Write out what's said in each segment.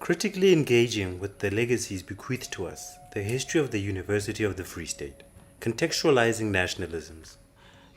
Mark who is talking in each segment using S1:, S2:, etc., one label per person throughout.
S1: Critically engaging with the legacies bequeathed to us, the history of the University of the Free State, contextualizing nationalisms.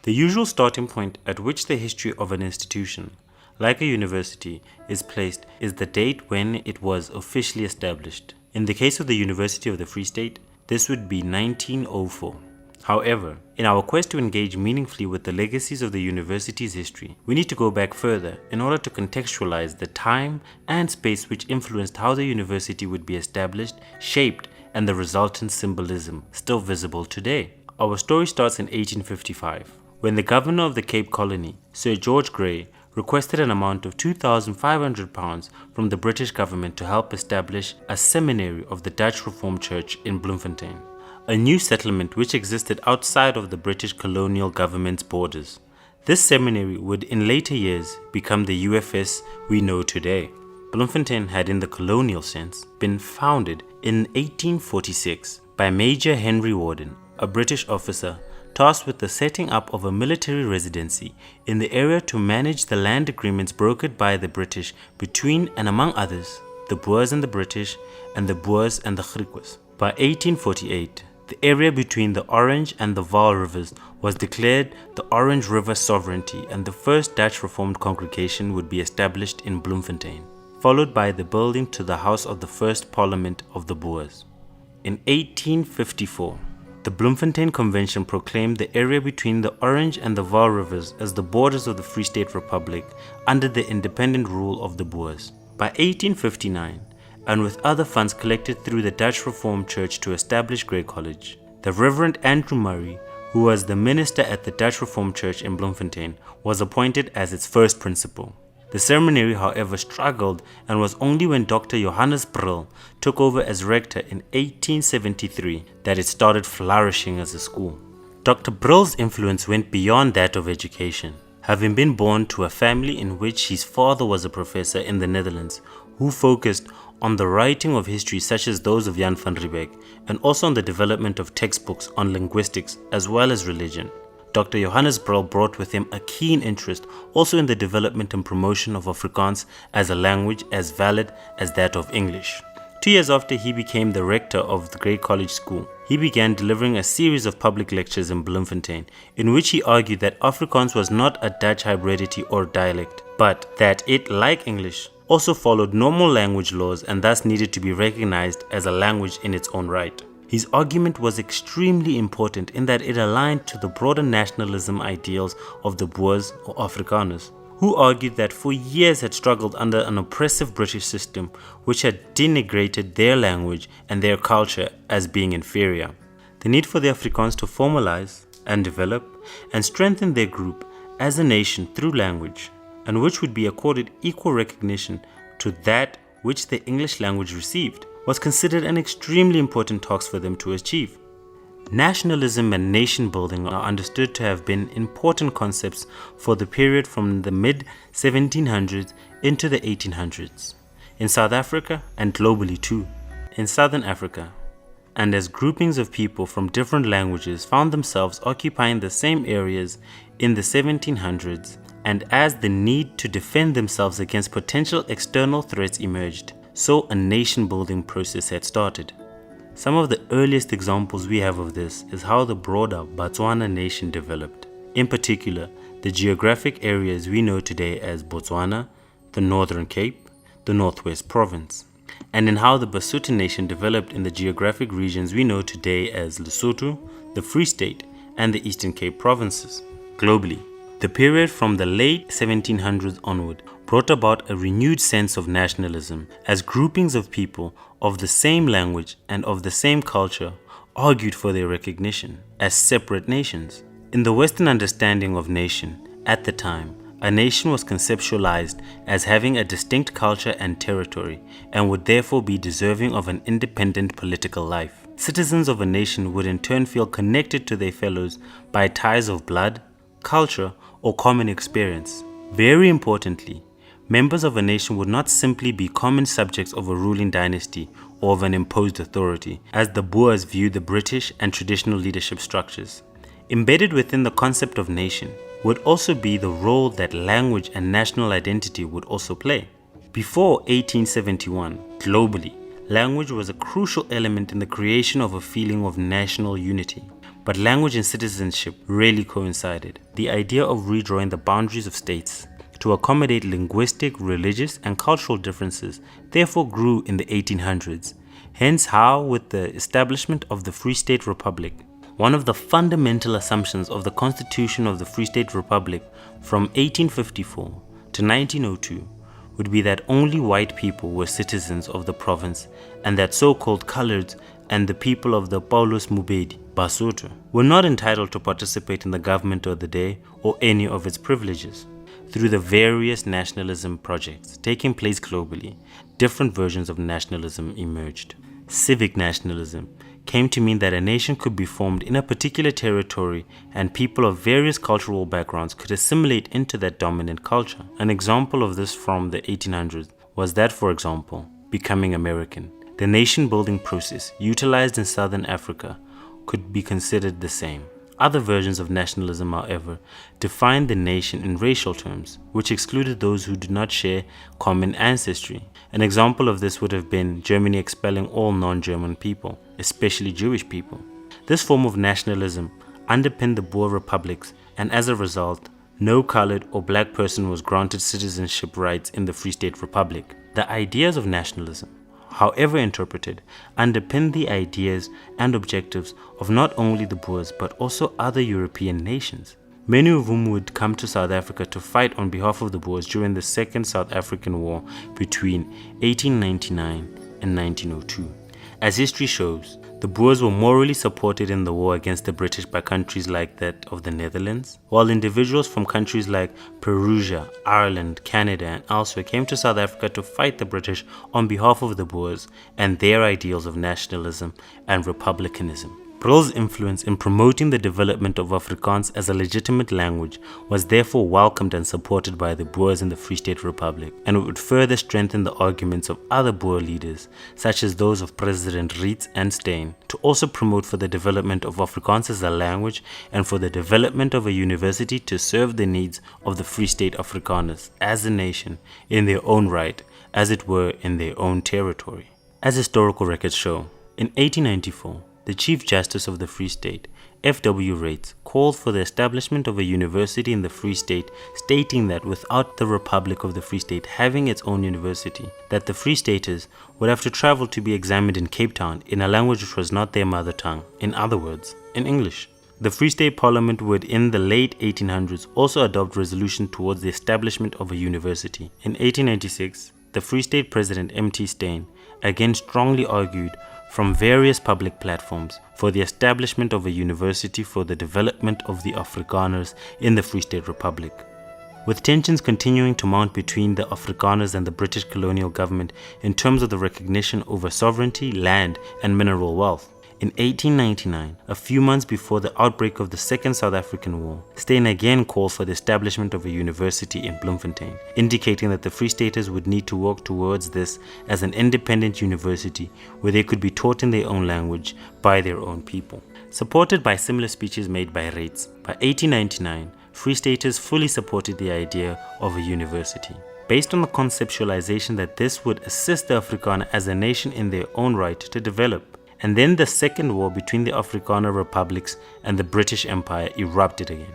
S1: The usual starting point at which the history of an institution, like a university, is placed is the date when it was officially established. In the case of the University of the Free State, this would be 1904. However, in our quest to engage meaningfully with the legacies of the university's history, we need to go back further in order to contextualize the time and space which influenced how the university would be established, shaped, and the resultant symbolism still visible today. Our story starts in 1855, when the governor of the Cape Colony, Sir George Grey, requested an amount of £2,500 from the British government to help establish a seminary of the Dutch Reformed Church in Bloemfontein, a new settlement which existed outside of the British colonial government's borders. This seminary would in later years become the UFS we know today. Bloemfontein had, in the colonial sense, been founded in 1846 by Major Henry Warden, a British officer tasked with the setting up of a military residency in the area to manage the land agreements brokered by the British between, and among others, the Boers and the British, and the Boers and the Griquas. By 1848, the area between the Orange and the Vaal rivers was declared the Orange River Sovereignty, and the first Dutch Reformed congregation would be established in Bloemfontein, followed by the building to the house of the first Parliament of the Boers. In 1854, the Bloemfontein Convention proclaimed the area between the Orange and the Vaal rivers as the borders of the Free State Republic under the independent rule of the Boers. By 1859, and with other funds collected through the Dutch Reformed Church to establish Grey College, the Reverend Andrew Murray, who was the minister at the Dutch Reformed Church in Bloemfontein, was appointed as its first principal. The seminary, however, struggled, and was only when Dr. Johannes Brill took over as rector in 1873 that it started flourishing as a school. Dr. Brill's influence went beyond that of education, having been born to a family in which his father was a professor in the Netherlands who focused on the writing of history such as those of Jan van Riebeeck, and also on the development of textbooks on linguistics as well as religion. Dr. Johannes Brill brought with him a keen interest also in the development and promotion of Afrikaans as a language as valid as that of English. 2 years after he became the rector of the Grey College School, he began delivering a series of public lectures in Bloemfontein, in which he argued that Afrikaans was not a Dutch hybridity or dialect, but that it, like English, also followed normal language laws and thus needed to be recognized as a language in its own right. His argument was extremely important in that it aligned to the broader nationalism ideals of the Boers or Afrikaners, who argued that for years had struggled under an oppressive British system which had denigrated their language and their culture as being inferior. The need for the Afrikaans to formalize and develop and strengthen their group as a nation through language, and which would be accorded equal recognition to that which the English language received, was considered an extremely important task for them to achieve. Nationalism and nation building are understood to have been important concepts for the period from the mid-1700s into the 1800s, in South Africa and globally too. In Southern Africa, and as groupings of people from different languages found themselves occupying the same areas in the 1700s, and as the need to defend themselves against potential external threats emerged, so a nation-building process had started. Some of the earliest examples we have of this is how the broader Botswana nation developed. In particular, the geographic areas we know today as Botswana, the Northern Cape, the Northwest Province, and in how the Basotho nation developed in the geographic regions we know today as Lesotho, the Free State, and the Eastern Cape provinces. Globally, the period from the late 1700s onward brought about a renewed sense of nationalism as groupings of people of the same language and of the same culture argued for their recognition as separate nations. In the Western understanding of nation, at the time, a nation was conceptualized as having a distinct culture and territory and would therefore be deserving of an independent political life. Citizens of a nation would in turn feel connected to their fellows by ties of blood, culture, or common experience. Very importantly, members of a nation would not simply be common subjects of a ruling dynasty or of an imposed authority, as the Boers viewed the British and traditional leadership structures. Embedded within the concept of nation would also be the role that language and national identity would also play. Before 1871, globally, language was a crucial element in the creation of a feeling of national unity. But language and citizenship rarely coincided. The idea of redrawing the boundaries of states to accommodate linguistic, religious, and cultural differences therefore grew in the 1800s. Hence how, with the establishment of the Free State Republic, one of the fundamental assumptions of the Constitution of the Free State Republic from 1854 to 1902 would be that only white people were citizens of the province and that so-called coloreds and the people of the Paulus Mubedi, Basotho, were not entitled to participate in the government of the day or any of its privileges. Through the various nationalism projects taking place globally, different versions of nationalism emerged. Civic nationalism came to mean that a nation could be formed in a particular territory and people of various cultural backgrounds could assimilate into that dominant culture. An example of this from the 1800s was that, for example, becoming American. The nation-building process utilized in Southern Africa could be considered the same. Other versions of nationalism, however, defined the nation in racial terms, which excluded those who did not share common ancestry. An example of this would have been Germany expelling all non-German people, especially Jewish people. This form of nationalism underpinned the Boer republics, and as a result, no colored or black person was granted citizenship rights in the Free State Republic. The ideas of nationalism, however interpreted, underpin the ideas and objectives of not only the Boers but also other European nations, many of whom would come to South Africa to fight on behalf of the Boers during the Second South African War between 1899 and 1902. As history shows, the Boers were morally supported in the war against the British by countries like that of the Netherlands, while individuals from countries like Perusia, Ireland, Canada, and elsewhere came to South Africa to fight the British on behalf of the Boers and their ideals of nationalism and republicanism. Bril's influence in promoting the development of Afrikaans as a legitimate language was therefore welcomed and supported by the Boers in the Free State Republic, and it would further strengthen the arguments of other Boer leaders, such as those of President Rietz and Steyn, to also promote for the development of Afrikaans as a language and for the development of a university to serve the needs of the Free State Afrikaners as a nation in their own right, as it were in their own territory. As historical records show, in 1894, the Chief Justice of the Free State, F.W. Rates, called for the establishment of a university in the Free State, stating that without the Republic of the Free State having its own university, that the Free Staters would have to travel to be examined in Cape Town in a language which was not their mother tongue, in other words, in English. The Free State Parliament would in the late 1800s also adopt resolution towards the establishment of a university. In 1896, the Free State President M.T. Steyn again strongly argued from various public platforms for the establishment of a university for the development of the Afrikaners in the Free State Republic. With tensions continuing to mount between the Afrikaners and the British colonial government in terms of the recognition over sovereignty, land, and mineral wealth, in 1899, a few months before the outbreak of the Second South African War, Steyn again called for the establishment of a university in Bloemfontein, indicating that the Free Staters would need to work towards this as an independent university where they could be taught in their own language by their own people. Supported by similar speeches made by Rates, by 1899, Free Staters fully supported the idea of a university, based on the conceptualization that this would assist the Afrikaner as a nation in their own right to develop. And then the second war between the Afrikaner republics and the British Empire erupted again.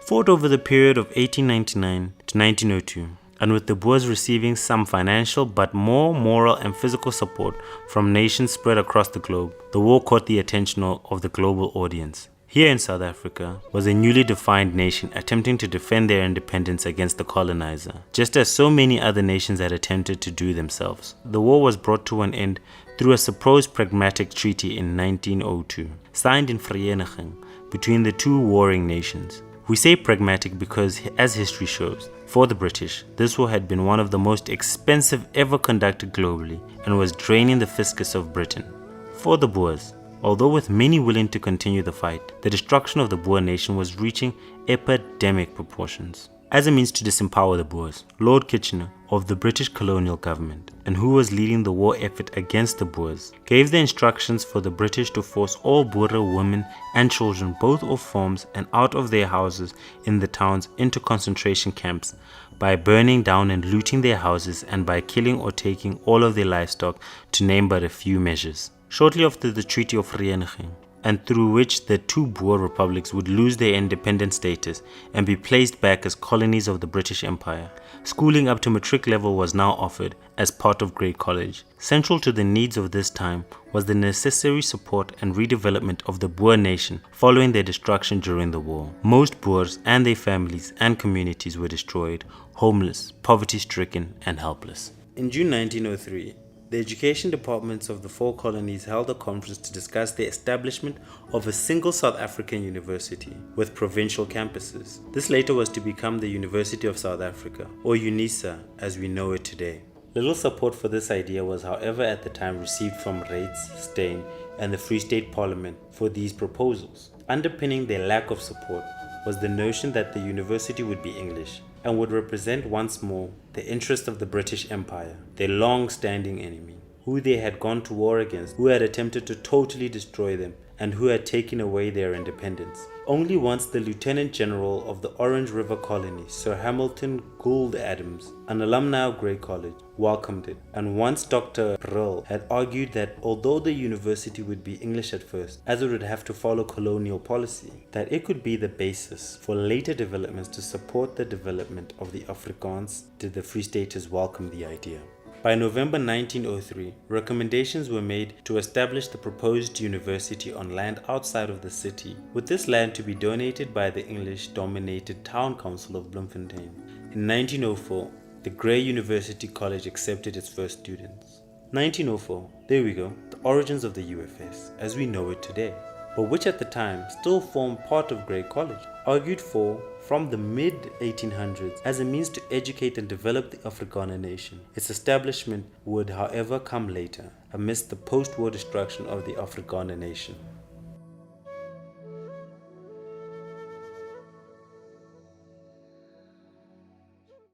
S1: Fought over the period of 1899 to 1902, and with the Boers receiving some financial but more moral and physical support from nations spread across the globe, the war caught the attention of the global audience. Here in South Africa was a newly defined nation attempting to defend their independence against the colonizer, just as so many other nations had attempted to do themselves. The war was brought to an end through a supposed pragmatic treaty in 1902, signed in Vereeniging between the two warring nations. We say pragmatic because, as history shows, for the British, this war had been one of the most expensive ever conducted globally and was draining the fiscus of Britain. For the Boers, although with many willing to continue the fight, the destruction of the Boer nation was reaching epidemic proportions. As a means to disempower the Boers, Lord Kitchener of the British colonial government and who was leading the war effort against the Boers, gave the instructions for the British to force all Boer women and children both off farms and out of their houses in the towns into concentration camps by burning down and looting their houses and by killing or taking all of their livestock, to name but a few measures. Shortly after the Treaty of Vereeniging, and through which the two Boer republics would lose their independent status and be placed back as colonies of the British Empire, schooling up to matric level was now offered as part of Grey College. Central to the needs of this time was the necessary support and redevelopment of the Boer nation following their destruction during the war. Most Boers and their families and communities were destroyed, homeless, poverty-stricken and helpless. In June 1903, the education departments of the four colonies held a conference to discuss the establishment of a single South African university with provincial campuses. This later was to become the University of South Africa, or UNISA as we know it today. Little support for this idea was, however, at the time received from Reitz, Steyn, and the Free State Parliament for these proposals. Underpinning their lack of support was the notion that the university would be English and would represent once more the interest of the British Empire, their long-standing enemy, who they had gone to war against, who had attempted to totally destroy them, and who had taken away their independence. Only once the Lieutenant General of the Orange River Colony, Sir Hamilton Gould Adams, an alumni of Grey College, welcomed it, and once Dr. Brill had argued that although the university would be English at first, as it would have to follow colonial policy, that it could be the basis for later developments to support the development of the Afrikaans, did the Free Staters welcome the idea. By November 1903, recommendations were made to establish the proposed university on land outside of the city, with this land to be donated by the English-dominated Town Council of Bloemfontein. In 1904, the Grey University College accepted its first students. 1904, there we go, the origins of the UFS as we know it today, but which at the time still formed part of Grey College, argued for from the mid-1800s as a means to educate and develop the Afrikaner nation. Its establishment would, however, come later, amidst the post-war destruction of the Afrikaner nation.